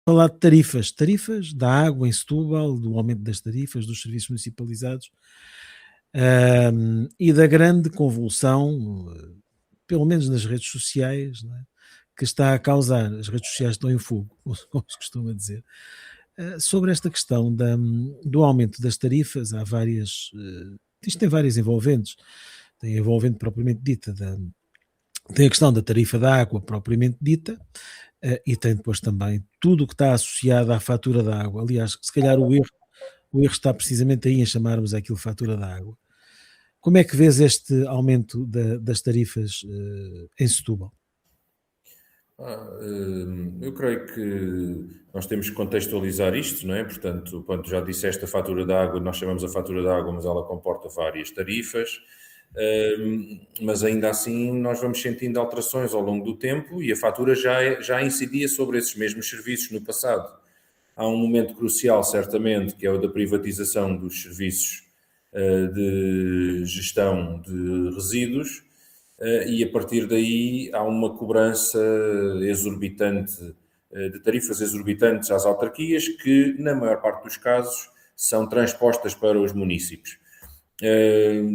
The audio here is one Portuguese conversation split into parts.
Falar de tarifas da água em Setúbal, do aumento das tarifas dos serviços municipalizados, e da grande convulsão, pelo menos nas redes sociais, não é, que está a causar. As redes sociais estão em fogo, como se costuma dizer. Sobre esta questão do aumento das tarifas, há várias, isto tem várias envolventes. Tem a envolvente propriamente dita tem a questão da tarifa da água propriamente dita, e tem depois também tudo o que está associado à fatura da água. Aliás, se calhar o erro está precisamente aí em chamarmos aquilo fatura da água. Como é que vês este aumento das tarifas em Setúbal? Eu creio que nós temos que contextualizar isto, não é? Portanto, quando já disseste a fatura da água, nós chamamos a fatura da água, mas ela comporta várias tarifas. Mas ainda assim nós vamos sentindo alterações ao longo do tempo e a fatura já incidia sobre esses mesmos serviços no passado. Há um momento crucial, certamente, que é o da privatização dos serviços de gestão de resíduos, e a partir daí há uma cobrança exorbitante, de tarifas exorbitantes às autarquias, que na maior parte dos casos são transpostas para os municípios.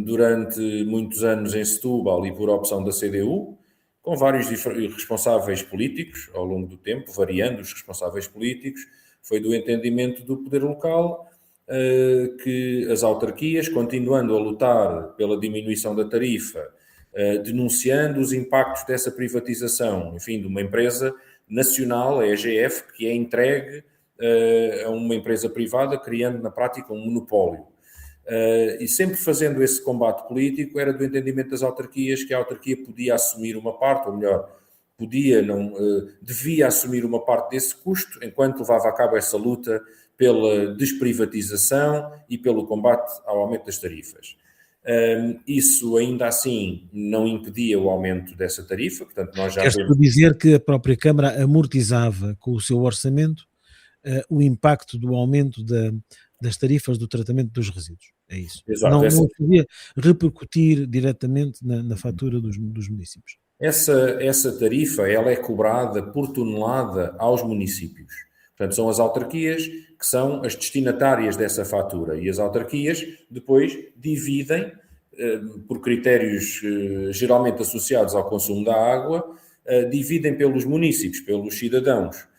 Durante muitos anos em Setúbal e por opção da CDU, com vários responsáveis políticos ao longo do tempo, variando os responsáveis políticos, foi do entendimento do poder local que as autarquias, continuando a lutar pela diminuição da tarifa, denunciando os impactos dessa privatização, enfim, de uma empresa nacional, a EGF, que é entregue a uma empresa privada, criando na prática um monopólio. E sempre fazendo esse combate político, era do entendimento das autarquias que a autarquia podia assumir uma parte, ou melhor, devia assumir uma parte desse custo, enquanto levava a cabo essa luta pela desprivatização e pelo combate ao aumento das tarifas. Isso ainda assim não impedia o aumento dessa tarifa, portanto nós já Queres dizer que a própria Câmara amortizava com o seu orçamento o impacto do aumento das tarifas do tratamento dos resíduos. É isso. Exato, Não podia repercutir diretamente na fatura dos municípios. Essa tarifa ela é cobrada por tonelada aos municípios. Portanto, são as autarquias que são as destinatárias dessa fatura e as autarquias depois dividem, por critérios geralmente associados ao consumo da água, dividem pelos municípios, pelos cidadãos.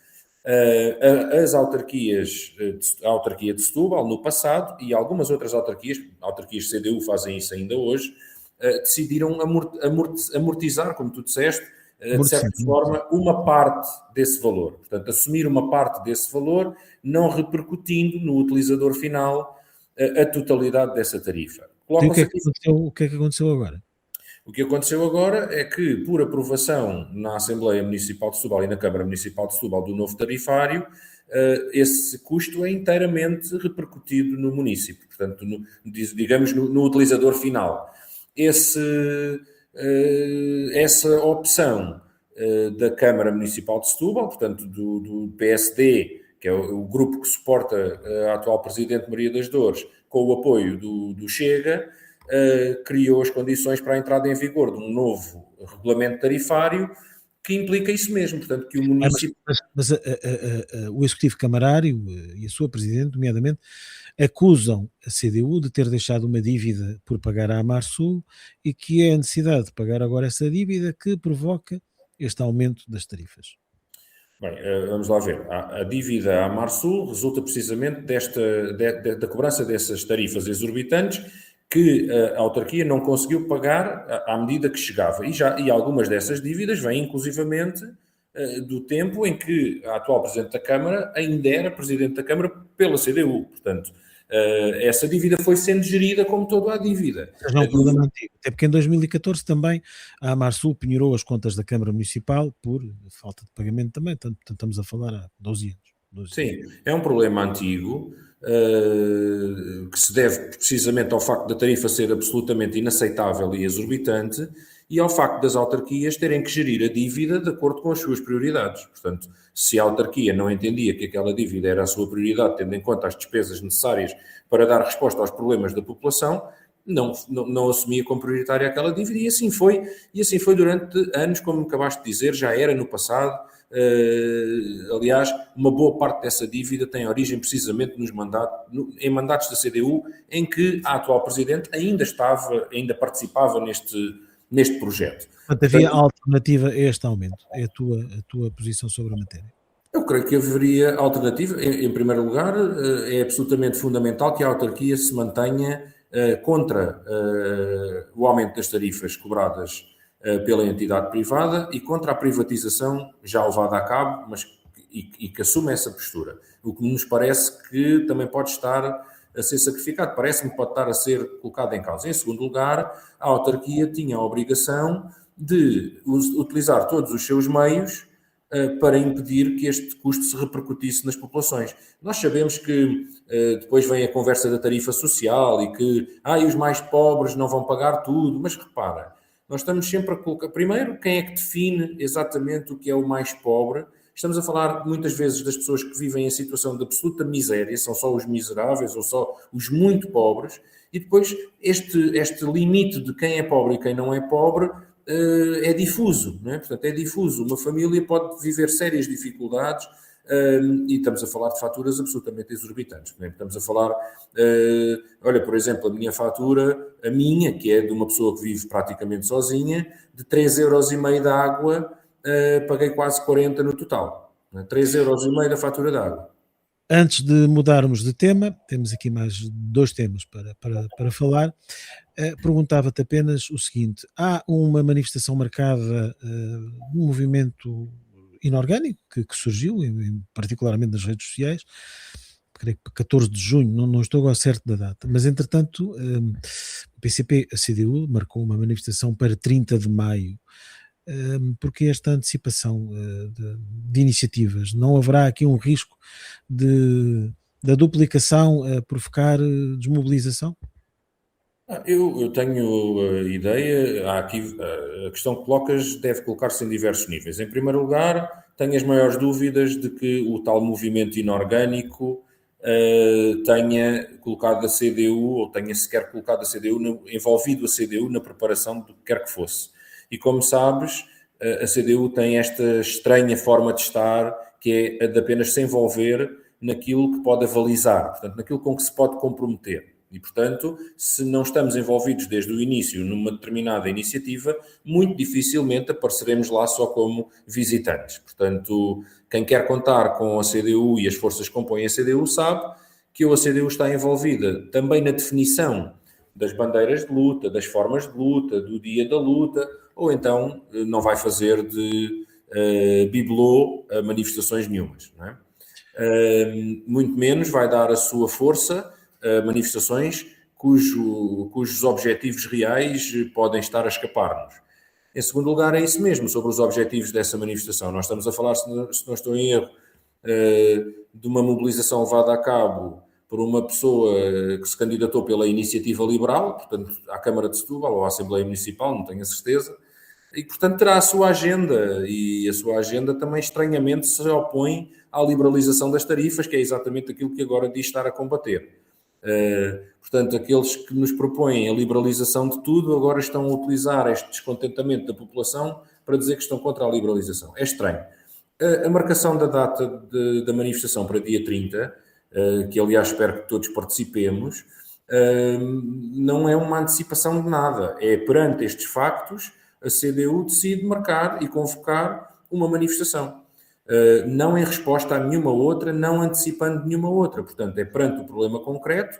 As autarquias, a autarquia de Setúbal, no passado, e algumas outras autarquias CDU fazem isso ainda hoje, decidiram amortizar, como tu disseste, de certa forma, uma parte desse valor. Portanto, assumir uma parte desse valor, não repercutindo no utilizador final a totalidade dessa tarifa. E o que é que aconteceu agora? O que aconteceu agora é que, por aprovação na Assembleia Municipal de Setúbal e na Câmara Municipal de Setúbal do novo tarifário, esse custo é inteiramente repercutido no município, portanto, digamos, no utilizador final. Essa opção da Câmara Municipal de Setúbal, portanto, do PSD, que é o grupo que suporta a atual Presidente Maria das Dores, com o apoio do Chega, criou as condições para a entrada em vigor de um novo regulamento tarifário que implica isso mesmo, portanto, que o município... Mas o Executivo Camarário e a sua Presidente, nomeadamente, acusam a CDU de ter deixado uma dívida por pagar à Amarsul e que é a necessidade de pagar agora essa dívida que provoca este aumento das tarifas. Bem, vamos lá ver. A dívida à Amarsul resulta precisamente da cobrança dessas tarifas exorbitantes que a autarquia não conseguiu pagar à medida que chegava. E algumas dessas dívidas vêm, inclusivamente, do tempo em que a atual Presidente da Câmara ainda era Presidente da Câmara pela CDU. Portanto, essa dívida foi sendo gerida como toda a dívida. Mas não é um problema antigo, até porque em 2014 também a Amarsul penhorou as contas da Câmara Municipal por falta de pagamento também, portanto estamos a falar há 12 anos. Sim, é um problema antigo, que se deve precisamente ao facto da tarifa ser absolutamente inaceitável e exorbitante e ao facto das autarquias terem que gerir a dívida de acordo com as suas prioridades. Portanto, se a autarquia não entendia que aquela dívida era a sua prioridade, tendo em conta as despesas necessárias para dar resposta aos problemas da população, não assumia como prioritária aquela dívida e assim foi durante anos, como acabaste de dizer, já era no passado. aliás, uma boa parte dessa dívida tem origem precisamente em mandatos da CDU, em que a atual Presidente ainda participava neste projeto. Portanto, havia alternativa a este aumento. É a tua posição sobre a matéria. Eu creio que haveria alternativa. Em primeiro lugar, é absolutamente fundamental que a autarquia se mantenha contra o aumento das tarifas cobradas pela entidade privada e contra a privatização já levada a cabo, mas e que assume essa postura. O que nos parece que também pode estar a ser sacrificado, parece-me que pode estar a ser colocado em causa. Em segundo lugar, a autarquia tinha a obrigação de utilizar todos os seus meios para impedir que este custo se repercutisse nas populações. Nós sabemos que depois vem a conversa da tarifa social e que os mais pobres não vão pagar tudo, mas repara, nós estamos sempre a colocar... Primeiro, quem é que define exatamente o que é o mais pobre? Estamos a falar muitas vezes das pessoas que vivem em situação de absoluta miséria, são só os miseráveis ou só os muito pobres, e depois este limite de quem é pobre e quem não é pobre é difuso, não é? Portanto, é difuso. Uma família pode viver sérias dificuldades e estamos a falar de faturas absolutamente exorbitantes. Não é? Estamos a falar, olha, por exemplo, a minha fatura, que é de uma pessoa que vive praticamente sozinha, de 3,5 € de água, paguei quase 40 no total. 3,5 € da fatura de água. Antes de mudarmos de tema, temos aqui mais 2 temas para falar. Perguntava-te apenas o seguinte: há uma manifestação marcada, um movimento inorgânico que surgiu, particularmente nas redes sociais, creio que 14 de junho, não estou agora certo da data, mas entretanto o PCP, a CDU, marcou uma manifestação para 30 de maio. Porque esta antecipação de iniciativas? Não haverá aqui um risco da duplicação provocar desmobilização? Eu tenho a ideia, há aqui, a questão que colocas deve colocar-se em diversos níveis. Em primeiro lugar, tenho as maiores dúvidas de que o tal movimento inorgânico tenha colocado a CDU, ou tenha sequer colocado a CDU, envolvido a CDU na preparação do que quer que fosse. E como sabes, a CDU tem esta estranha forma de estar, que é a de apenas se envolver naquilo que pode avalizar, portanto, naquilo com que se pode comprometer. E, portanto, se não estamos envolvidos desde o início numa determinada iniciativa, muito dificilmente apareceremos lá só como visitantes. Portanto, quem quer contar com a CDU e as forças que compõem a CDU sabe que a CDU está envolvida também na definição das bandeiras de luta, das formas de luta, do dia da luta, ou então não vai fazer de bibelô a manifestações nenhumas. Não é? Muito menos vai dar a sua força a manifestações cujos objetivos reais podem estar a escapar-nos. Em segundo lugar, é isso mesmo, sobre os objetivos dessa manifestação. Nós estamos a falar, se não estou em erro, de uma mobilização levada a cabo por uma pessoa que se candidatou pela Iniciativa Liberal, portanto, à Câmara de Setúbal ou à Assembleia Municipal, não tenho a certeza, e, portanto, terá a sua agenda, e a sua agenda também estranhamente se opõe à liberalização das tarifas, que é exatamente aquilo que agora diz estar a combater. Portanto, aqueles que nos propõem a liberalização de tudo agora estão a utilizar este descontentamento da população para dizer que estão contra a liberalização. É estranho. A marcação da data da manifestação para dia 30, que aliás espero que todos participemos, não é uma antecipação de nada. É perante estes factos, a CDU decide marcar e convocar uma manifestação. Não em resposta a nenhuma outra, não antecipando nenhuma outra. Portanto, é perante o problema concreto,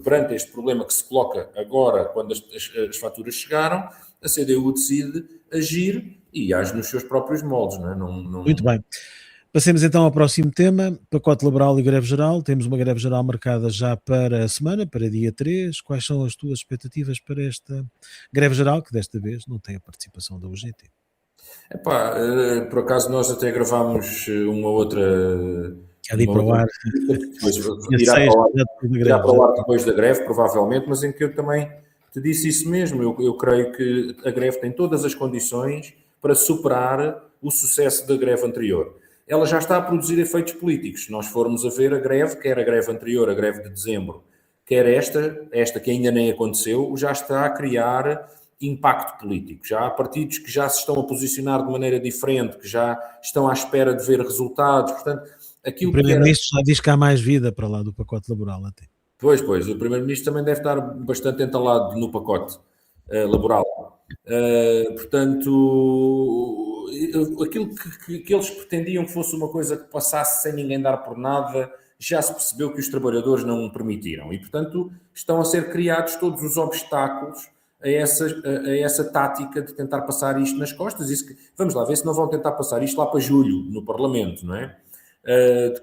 perante este problema que se coloca agora, quando as faturas chegaram, a CDU decide agir e age nos seus próprios moldes. Não é? Muito bem. Passemos então ao próximo tema, pacote laboral e greve geral. Temos uma greve geral marcada já para a semana, para dia 3. Quais são as tuas expectativas para esta greve geral, que desta vez não tem a participação da UGT? Epá, por acaso nós até gravámos uma outra... Para o ar. Irá para o ar depois da greve, provavelmente, mas em que eu também te disse isso mesmo. Eu creio que a greve tem todas as condições para superar o sucesso da greve anterior. Ela já está a produzir efeitos políticos. Se nós formos a ver a greve, quer a greve anterior, a greve de dezembro, quer esta que ainda nem aconteceu, já está a criar impacto político. Já há partidos que já se estão a posicionar de maneira diferente, que já estão à espera de ver resultados. Portanto, O aquilo que era... Primeiro-Ministro já diz que há mais vida para lá do pacote laboral até. Pois, o Primeiro-Ministro também deve estar bastante entalado no pacote laboral. Portanto, aquilo que eles pretendiam que fosse uma coisa que passasse sem ninguém dar por nada, já se percebeu que os trabalhadores não o permitiram. E, portanto, estão a ser criados todos os obstáculos a essa tática de tentar passar isto nas costas. Vamos lá ver se não vão tentar passar isto lá para julho, no Parlamento, não é? De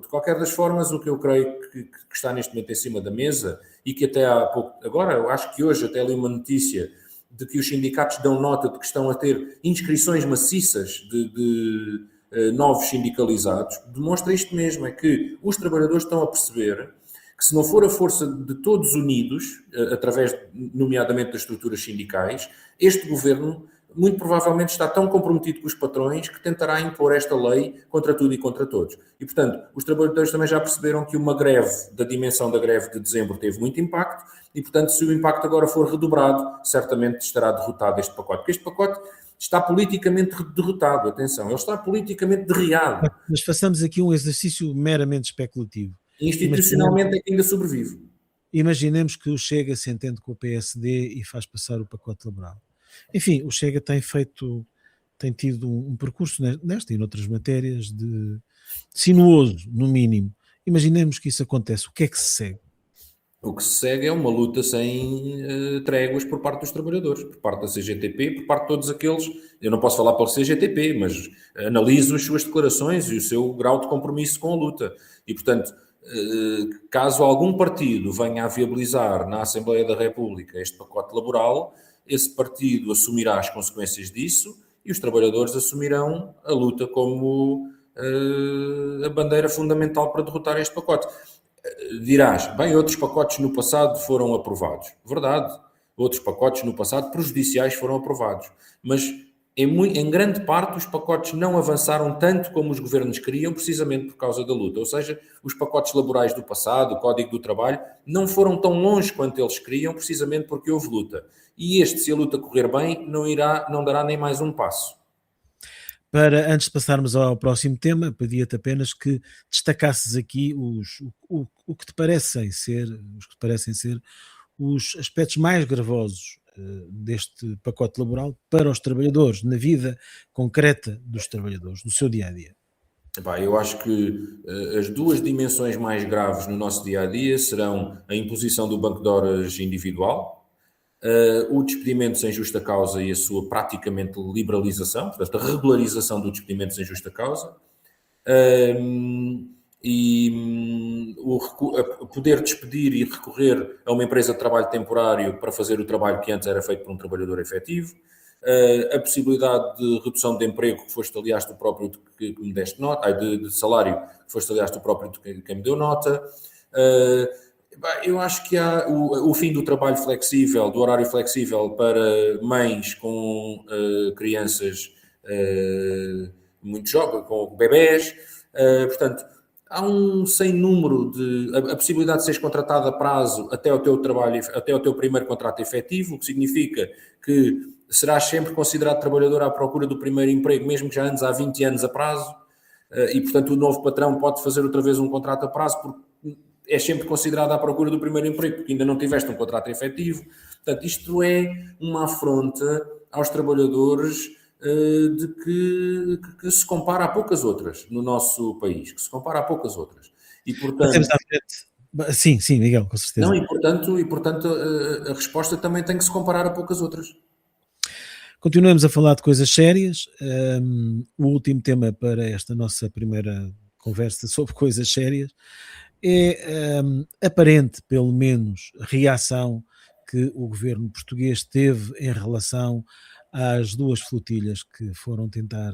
qualquer das formas, o que eu creio que está neste momento em cima da mesa, e que até há pouco, agora eu acho que hoje até li uma notícia de que os sindicatos dão nota de que estão a ter inscrições maciças de novos sindicalizados, demonstra isto mesmo, é que os trabalhadores estão a perceber que se não for a força de todos unidos, através, nomeadamente, das estruturas sindicais, este governo muito provavelmente está tão comprometido com os patrões que tentará impor esta lei contra tudo e contra todos. E, portanto, os trabalhadores também já perceberam que uma greve da dimensão da greve de dezembro teve muito impacto e, portanto, se o impacto agora for redobrado, certamente estará derrotado este pacote. Porque este pacote está politicamente derrotado, atenção, ele está politicamente derriado. Mas façamos aqui um exercício meramente especulativo. Institucionalmente é que ainda sobrevive. Imaginemos que o Chega se entende com o PSD e faz passar o pacote laboral. Enfim, o Chega tem tido um percurso nesta e noutras matérias de sinuoso, no mínimo. Imaginemos que isso acontece. O que é que se segue? O que se segue é uma luta sem tréguas por parte dos trabalhadores, por parte da CGTP, por parte de todos aqueles. Eu não posso falar pela CGTP, mas analiso as suas declarações e o seu grau de compromisso com a luta. E, portanto, caso algum partido venha a viabilizar na Assembleia da República este pacote laboral, esse partido assumirá as consequências disso e os trabalhadores assumirão a luta como a bandeira fundamental para derrotar este pacote. Dirás, bem, outros pacotes no passado foram aprovados. Verdade, outros pacotes no passado prejudiciais foram aprovados. Mas, em grande parte, os pacotes não avançaram tanto como os governos queriam, precisamente por causa da luta. Ou seja, os pacotes laborais do passado, o Código do Trabalho, não foram tão longe quanto eles queriam, precisamente porque houve luta. E este, se a luta correr bem, não dará nem mais um passo. Antes de passarmos ao próximo tema, pedia-te apenas que destacasses aqui o que te parecem ser os aspectos mais gravosos deste pacote laboral para os trabalhadores, na vida concreta dos trabalhadores, no seu dia-a-dia. Eu acho que as duas dimensões mais graves no nosso dia-a-dia serão a imposição do banco de horas individual, o despedimento sem justa causa e a sua praticamente liberalização, portanto, a regularização do despedimento sem justa causa, o poder despedir e recorrer a uma empresa de trabalho temporário para fazer o trabalho que antes era feito por um trabalhador efetivo, a possibilidade de redução de emprego, que foste, aliás, tu próprio que me deste nota, de salário, que foste, aliás, tu próprio que me deu nota. Eu acho que há o fim do trabalho flexível, do horário flexível para mães com crianças muito jovens, com bebés. Portanto, há um sem número de... A possibilidade de seres contratado a prazo até o teu trabalho, até o teu primeiro contrato efetivo, o que significa que serás sempre considerado trabalhador à procura do primeiro emprego, mesmo que já andes há 20 anos a prazo. E, portanto, o novo patrão pode fazer outra vez um contrato a prazo, porque és sempre considerado à procura do primeiro emprego, porque ainda não tiveste um contrato efetivo. Portanto, isto é uma afronta aos trabalhadores de que se compara a poucas outras no nosso país, que se compara a poucas outras. E, portanto... Sim, Miguel, com certeza. Não, e portanto a resposta também tem que se comparar a poucas outras. Continuamos a falar de coisas sérias. O último tema para esta nossa primeira conversa sobre coisas sérias é aparente, pelo menos, reação que o governo português teve em relação às duas flotilhas que foram tentar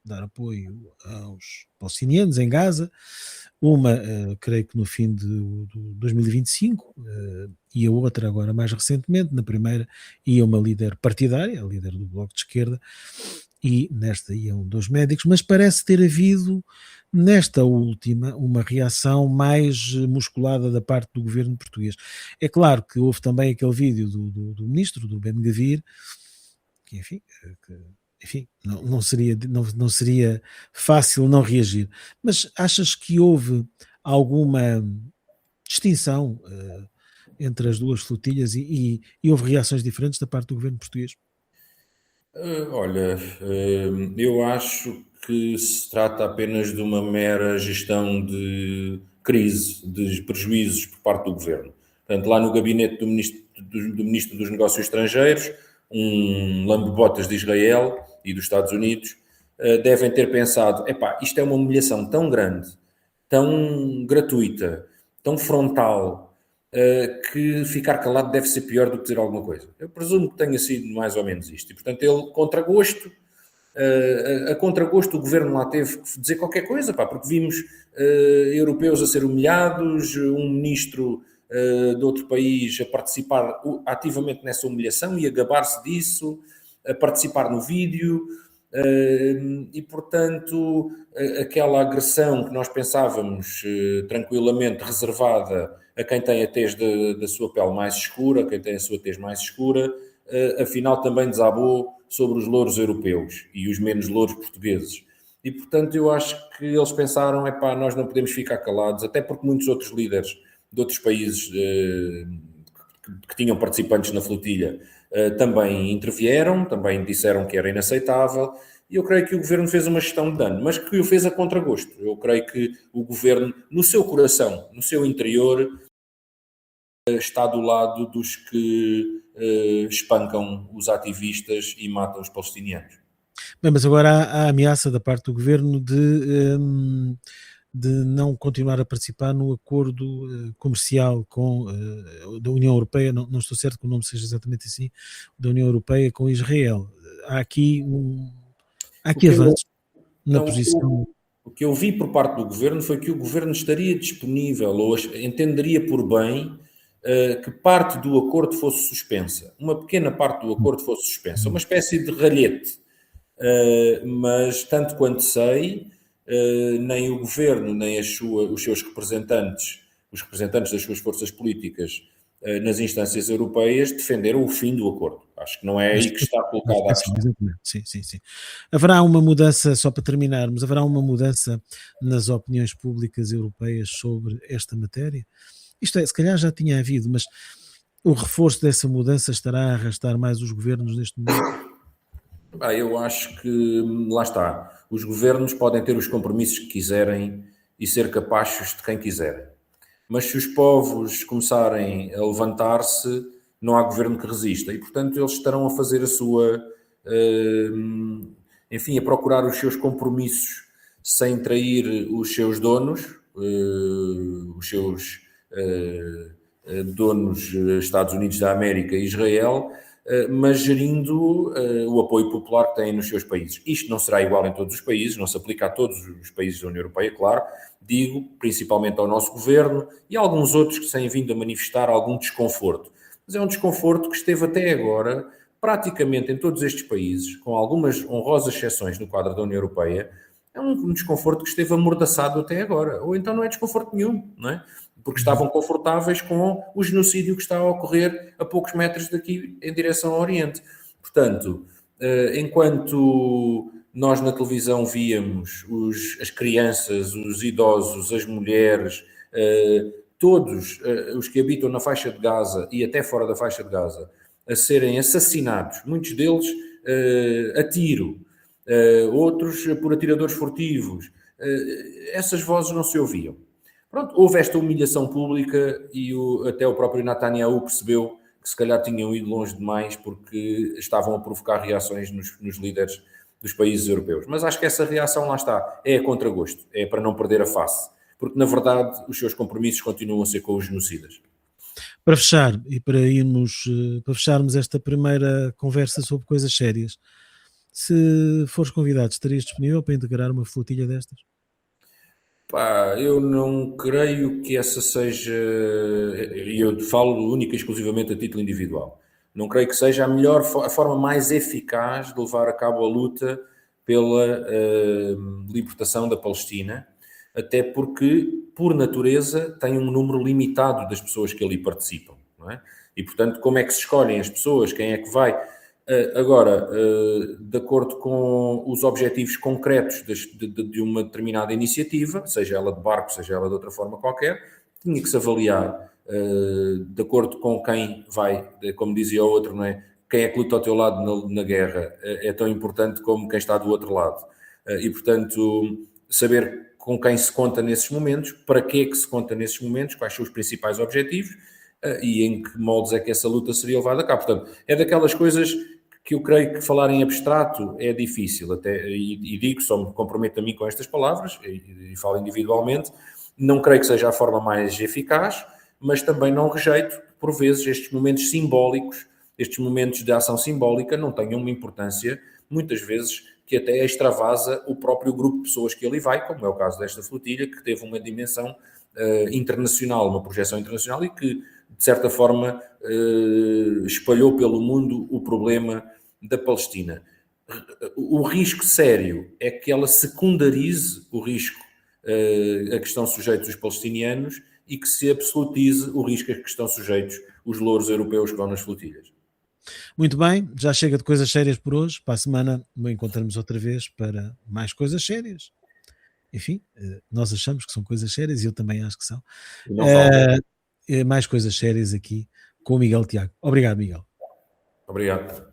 dar apoio aos palestinianos em Gaza. Uma, creio que no fim de 2025, e a outra agora mais recentemente. Na primeira ia uma líder partidária, a líder do Bloco de Esquerda, e nesta iam 2 médicos, mas parece ter havido, nesta última, uma reação mais musculada da parte do governo português. É claro que houve também aquele vídeo do ministro, do Ben-Gvir, que enfim, enfim, não seria fácil não reagir. Mas achas que houve alguma distinção entre as duas flotilhas e houve reações diferentes da parte do governo português? Olha, eu acho que se trata apenas de uma mera gestão de crise, de prejuízos por parte do governo. Portanto, lá no gabinete do ministro dos Negócios Estrangeiros, um lambe-botas de Israel e dos Estados Unidos, devem ter pensado: epá, isto é uma humilhação tão grande, tão gratuita, tão frontal, que ficar calado deve ser pior do que dizer alguma coisa. Eu presumo que tenha sido mais ou menos isto. E, portanto, ele, contra gosto, a contragosto, o governo lá teve que dizer qualquer coisa, pá, porque vimos europeus a ser humilhados, um ministro de outro país a participar ativamente nessa humilhação e a gabar-se disso, a participar no vídeo. E, portanto, aquela agressão que nós pensávamos tranquilamente reservada a quem tem a tez da sua pele mais escura, quem tem a sua tez mais escura, afinal também desabou sobre os louros europeus e os menos louros portugueses. E, portanto, eu acho que eles pensaram: epá, nós não podemos ficar calados, até porque muitos outros líderes de outros países que tinham participantes na flotilha também intervieram, também disseram que era inaceitável, e eu creio que o governo fez uma gestão de dano, mas que o fez a contragosto. Eu creio que o governo, no seu coração, no seu interior, está do lado dos que espancam os ativistas e matam os palestinianos. Bem, mas agora há a ameaça da parte do governo de não continuar a participar no acordo comercial da União Europeia, não estou certo que o nome seja exatamente assim, da União Europeia com Israel. Há aqui, há aqui avanços na posição. O que eu vi por parte do governo foi que o governo estaria disponível ou entenderia por bem que parte do acordo fosse suspensa. Uma pequena parte do acordo fosse suspensa. Uma espécie de ralhete. Mas, tanto quanto sei, nem o governo, nem os seus representantes, os representantes das suas forças políticas nas instâncias europeias, defenderam o fim do acordo. Acho que não é aí que está colocada a questão. Sim, sim, sim. Haverá uma mudança, só para terminarmos, haverá uma mudança nas opiniões públicas europeias sobre esta matéria? Isto é, se calhar já tinha havido, mas o reforço dessa mudança estará a arrastar mais os governos neste momento? Eu acho que, lá está, os governos podem ter os compromissos que quiserem e ser capazes de quem quiserem. Mas se os povos começarem a levantar-se, não há governo que resista. E, portanto, eles estarão a fazer a sua... enfim, a procurar os seus compromissos sem trair os seus donos, os seus donos Estados Unidos da América e Israel, mas gerindo o apoio popular que têm nos seus países. Isto não será igual em todos os países, não se aplica a todos os países da União Europeia, claro, digo, principalmente ao nosso governo e a alguns outros que têm vindo a manifestar algum desconforto. Mas é um desconforto que esteve até agora, praticamente em todos estes países, com algumas honrosas exceções no quadro da União Europeia, é um desconforto que esteve amordaçado até agora. Ou então não é desconforto nenhum, não é? Porque estavam confortáveis com o genocídio que está a ocorrer a poucos metros daqui em direção ao Oriente. Portanto, enquanto nós na televisão víamos as crianças, os idosos, as mulheres, todos os que habitam na faixa de Gaza e até fora da faixa de Gaza, a serem assassinados, muitos deles a tiro, outros por atiradores furtivos, essas vozes não se ouviam. Pronto, houve esta humilhação pública e até o próprio Netanyahu percebeu que se calhar tinham ido longe demais porque estavam a provocar reações nos líderes dos países europeus. Mas acho que essa reação, lá está, é a contragosto, é para não perder a face, porque na verdade os seus compromissos continuam a ser com os genocidas. Para fechar e para fecharmos esta primeira conversa sobre coisas sérias, se fores convidado, estarias disponível para integrar uma flotilha destas? Eu não creio que essa seja, e eu falo única e exclusivamente a título individual, não creio que seja a forma mais eficaz de levar a cabo a luta pela libertação da Palestina, até porque, por natureza, tem um número limitado das pessoas que ali participam, não é? E, portanto, como é que se escolhem as pessoas? Quem é que vai? Agora, de acordo com os objetivos concretos de uma determinada iniciativa, seja ela de barco, seja ela de outra forma qualquer, tinha que se avaliar de acordo com quem vai, como dizia o outro, não é? Quem é que luta ao teu lado na guerra é tão importante como quem está do outro lado. E, portanto, saber com quem se conta nesses momentos, para que é que se conta nesses momentos, quais são os principais objetivos e em que moldes é que essa luta seria levada a cabo. Portanto, é daquelas coisas que eu creio que falar em abstrato é difícil, até, e digo, só me comprometo a mim com estas palavras, e falo individualmente, não creio que seja a forma mais eficaz, mas também não rejeito que, por vezes, estes momentos simbólicos, estes momentos de ação simbólica não tenham uma importância, muitas vezes, que até extravasa o próprio grupo de pessoas que ali vai, como é o caso desta flotilha, que teve uma dimensão internacional, uma projeção internacional e que, de certa forma, espalhou pelo mundo o problema da Palestina. O risco sério é que ela secundarize o risco a que estão sujeitos os palestinianos e que se absolutize o risco a que estão sujeitos os louros europeus que vão nas flotilhas. Muito bem, já chega de coisas sérias por hoje. Para a semana nos encontramos outra vez para mais coisas sérias. Enfim, nós achamos que são coisas sérias e eu também acho que são. E não falta. Mais coisas sérias aqui com o Miguel Tiago. Obrigado, Miguel. Obrigado.